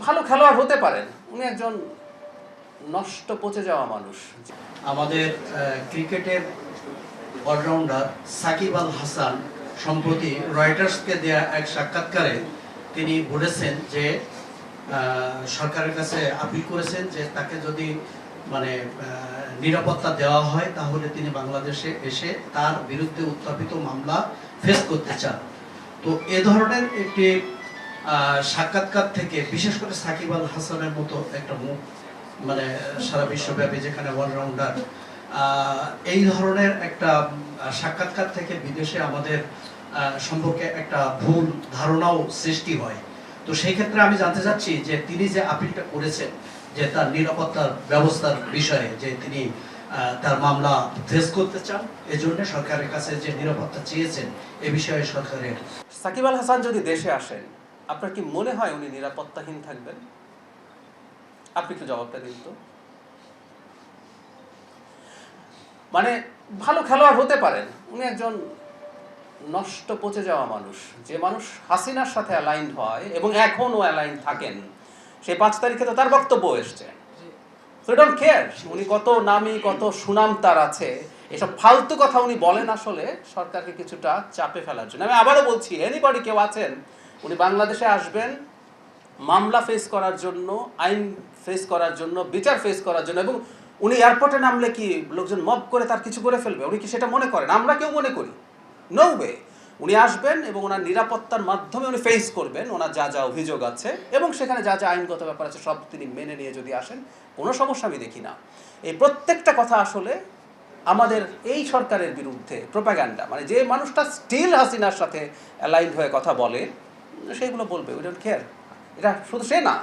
ভালো খেলোয়াড় হতে পারেন, উনি একজন নষ্ট পচে যাওয়া মানুষ। আমাদের ক্রিকেটের অলরাউন্ডার সাকিব আল হাসান সম্প্রতি রয়টার্সকে দেয়া এক সাক্ষাৎকারে তিনি বলেছেন যে সরকারের কাছে আপিল করেছেন যে তাকে যদি নিরাপত্তা দেওয়া হয় তাহলে তিনি বাংলাদেশে এসে তার বিরুদ্ধে উত্থাপিত মামলা ফেস করতে চান। তো এ ধরনের একটি সাক্ষাৎকার থেকে বিশেষ করে সাকিব আল হাসানের মতো একটা মুখ সারা বিশ্বব্যাপী যেখানে অলরাউন্ডার, এই ধরনের একটা সাক্ষাৎকার থেকে বিদেশে আমাদের সম্পর্কে একটা ভুল ধারণাও সৃষ্টি হয়। তো সেই ক্ষেত্রে আমি জানতে চাচ্ছি যে তিনি যে আপিলটা করেছেন যে তার নিরাপত্তার ব্যবস্থার বিষয়ে যে তিনি তার মামলা ফেস করতে চান, এজন্য সরকারের কাছে যে নিরাপত্তা চেয়েছেন এ বিষয়ে সরকারের। সাকিব আল হাসান যদি দেশে আসেন, আপনার কি মনে হয় উনি নিরাপত্তাহীন থাকবেন? আপনি একটু জবাবটা দিন তো। ভালো খেলোয়াড় হতে পারেন, উনি একজন নষ্ট পচে যাওয়া মানুষ। যে মানুষ হাসিনার সাথে অ্যালাইন্ড হয় এবং এখনও অ্যালাইন্ড থাকেন, সেই 5 তারিখে তো তার বক্তব্য এসছে। সো ডোন্ট কেয়ার উনি কত নামি, কত সুনাম তার আছে, এসব ফালতু কথা উনি বলেন আসলে সরকারকে কিছুটা চাপে ফেলার জন্য। আমি আবারও বলছি, এনিবডি কেউ আছেন, উনি বাংলাদেশে আসবেন মামলা ফেস করার জন্য, আইন ফেস করার জন্য, বিচার ফেস করার জন্য। এবং উনি এয়ারপোর্টে নামলে কি লোকজন মব করে তার কিছু করে ফেলবে? উনি কি সেটা মনে করেন? আমরা কেউ মনে করি? No way. উনি আসবেন এবং ওনার নিরাপত্তার মাধ্যমে উনি ফেস করবেন ওনার যা যা অভিযোগ আছে, এবং সেখানে যা যা আইনগত ব্যাপার আছে সব তিনি মেনে নিয়ে যদি আসেন, কোনো সমস্যা আমি দেখি না। এই প্রত্যেকটা কথা আসলে আমাদের এই সরকারের বিরুদ্ধে প্রোপাগান্ডা। যে মানুষটা স্টিল হাসিনার সাথে অ্যালাইন্ড হয়ে কথা বলে, সেইগুলো বলবে। We don't care. এটা শুধু সে না,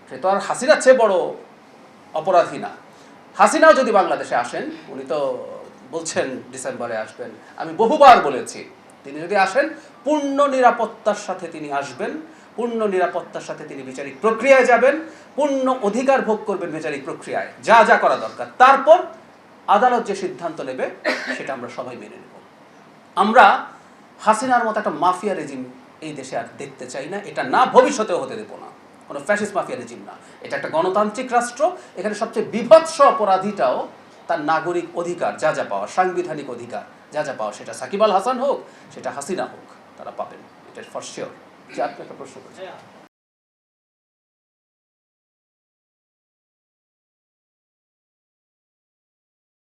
সে তো আর হাসিনার চেয়ে বড় অপরাধী না। হাসিনাও যদি বাংলাদেশে আসেন, উনি তো বলছেন ডিসেম্বরে আসবেন, আমি বহুবার বলেছি তিনি যদি আসেন পূর্ণ নিরাপত্তার সাথে তিনি আসবেন, পূর্ণ নিরাপত্তার সাথে তিনি বিচারিক প্রক্রিয়ায় যাবেন, পূর্ণ অধিকার ভোগ করবেন বিচারিক প্রক্রিয়ায়, যা যা করা দরকার। তারপর আদালত যে সিদ্ধান্ত নেবে সেটা আমরা সবাই মেনে নেব। আমরা হাসিনার মতো একটা মাফিয়া রেজিম এই দেশে আর দেখতে চাই না। এটা না ভবিষ্যতেও হতে দেব না। কোনো ফ্যাসিস্ট মাফিয়া রেজিম না, এটা একটা গণতান্ত্রিক রাষ্ট্র। এখানে সবচেয়ে বিভৎস অপরাধীটাও তার নাগরিক অধিকার যা যা পাওয়া, সাংবিধানিক অধিকার যা যা পাওয়া, সেটা সাকিব আল হাসান হোক, সেটা হাসিনা হোক, তারা পাবেন। এটা ফর শিওর। যে আপনি একটা প্রশ্ন করছেন।